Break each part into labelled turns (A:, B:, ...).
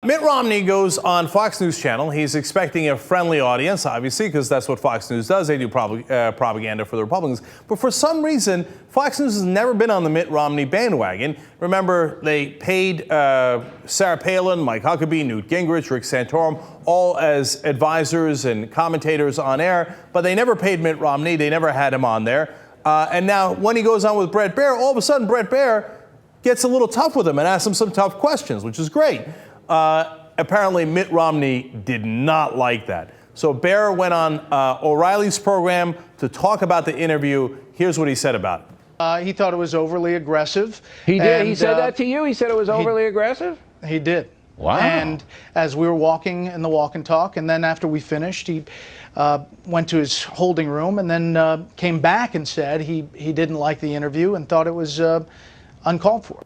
A: Mitt Romney goes on Fox News Channel. He's expecting a friendly audience, obviously, because that's what Fox News does. They do propaganda for the Republicans. But for some reason, Fox News has never been on the Mitt Romney bandwagon. Remember, they paid Sarah Palin, Mike Huckabee, Newt Gingrich, Rick Santorum, all as advisors and commentators on air. But they never paid Mitt Romney. They never had him on there. And now, when he goes on with Bret Baier, all of a sudden, Bret Baier gets a little tough with him and asks him some tough questions, which is great. Apparently, Mitt Romney did not like that. So Baier went on O'Reilly's program to talk about the interview. Here's what he said about it.
B: He thought it was overly aggressive.
C: He did? He said that to you? He said it was overly aggressive?
B: He did.
C: Wow.
B: And as we were walking in the walk and talk, and then after we finished, he went to his holding room and then came back and said he didn't like the interview and thought it was uncalled for.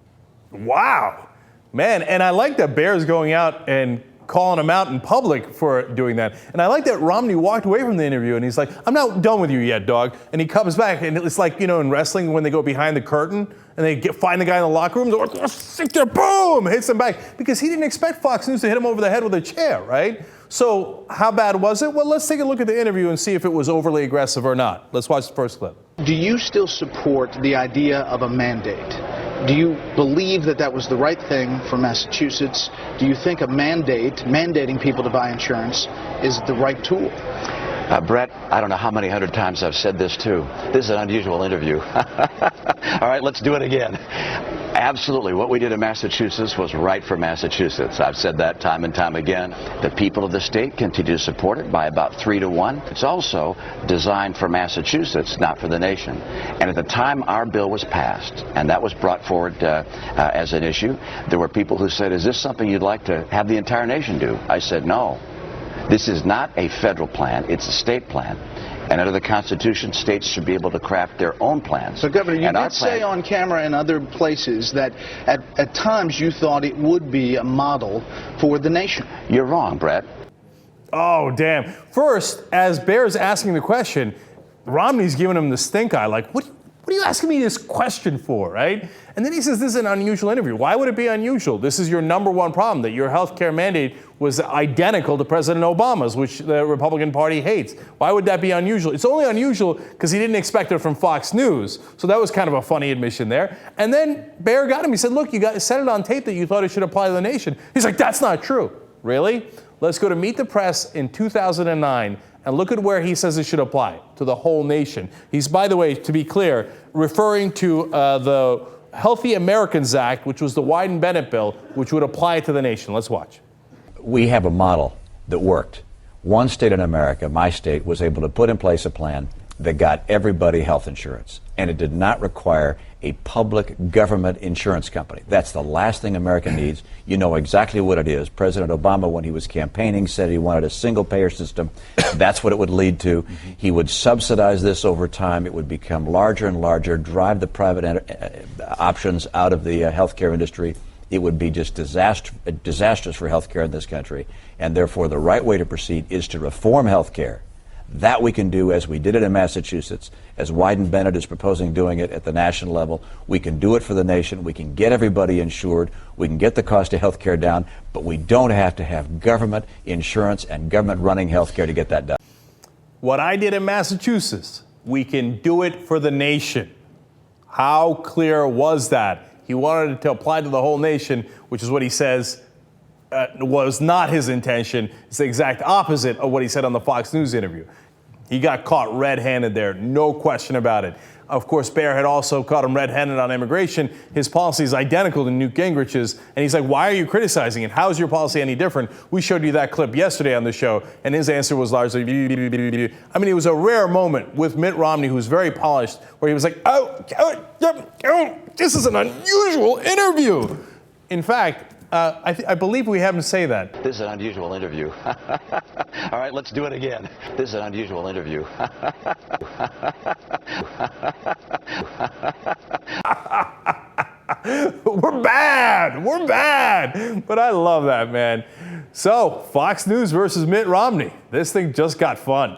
A: Wow. Man, and I like that Baier's going out and calling him out in public for doing that. And I like that Romney walked away from the interview and he's like, I'm not done with you yet, dog. And he comes back and it's like, you know, in wrestling when they go behind the curtain and they find the guy in the locker room, they're like, oh, sit there, boom, hits him back. Because he didn't expect Fox News to hit him over the head with a chair, right? So how bad was it? Well, let's take a look at the interview and see if it was overly aggressive or not. Let's watch the first clip.
D: Do you still support the idea of a mandate? Do you believe that that was the right thing for Massachusetts? Do you think a mandate, mandating people to buy insurance, is the right tool?
E: Bret, I don't know how many hundred times I've said this too. This is an unusual interview. All right, let's do it again. Absolutely, what we did in Massachusetts was right for Massachusetts. I've said that time and time again. The people of the state continue to support it by about 3-1. It's also designed for Massachusetts, not for the nation. And at the time our bill was passed, and that was brought forward as an issue, there were people who said, is this something you'd like to have the entire nation do? I said, no. This is not a federal plan, it's a state plan. And under the Constitution, states should be able to craft their own plans.
D: So, Governor, you did say on camera and other places that at times you thought it would be a model for the nation.
E: You're wrong, Bret.
A: Oh, damn. First, as Baier's asking the question, Romney's giving him the stink eye, like, what are you asking me this question for, right? And then he says this is an unusual interview. Why would it be unusual? This is your number one problem, that your health care mandate was identical to President Obama's, which the Republican Party hates. Why would that be unusual? It's only unusual because he didn't expect it from Fox News. So that was kind of a funny admission there. And then Baier got him. He said, look, you said it on tape that you thought it should apply to the nation. He's like, that's not true. Really? Let's go to Meet the Press in 2009 and look at where he says it should apply to the whole nation. He's, by the way, to be clear, referring to the Healthy Americans Act, which was the Wyden-Bennett bill, which would apply to the nation. Let's watch.
F: We have a model that worked. One state in America, my state, was able to put in place a plan that got everybody health insurance. And it did not require a public government insurance company. That's the last thing America needs. You know exactly what it is. President Obama, when he was campaigning, said he wanted a single-payer system. That's what it would lead to. He would subsidize this over time. It would become larger and larger, drive the private options out of the healthcare industry. It would be just disastrous for healthcare in this country. And therefore, the right way to proceed is to reform healthcare. That we can do as we did it in Massachusetts, as Wyden-Bennett is proposing doing it at the national level. We can do it for the nation. We can get everybody insured. We can get the cost of health care down, but we don't have to have government insurance and government running health care to get that done.
A: What I did in Massachusetts, we can do it for the nation. How clear was that? He wanted it to apply to the whole nation, which is what he says was not his intention. It's the exact opposite of what he said on the Fox News interview. He got caught red-handed there, no question about it. Of course, Baier had also caught him red-handed on immigration. His policy is identical to Newt Gingrich's. And he's like, why are you criticizing it? How is your policy any different? We showed you that clip yesterday on the show, and his answer was largely, I mean, it was a rare moment with Mitt Romney, who's very polished, where he was like, this is an unusual interview. In fact, I believe we have him say that.
E: This is an unusual interview. All right, let's do it again. This is an unusual interview.
A: We're bad. But I love that, man. So, Fox News versus Mitt Romney. This thing just got fun.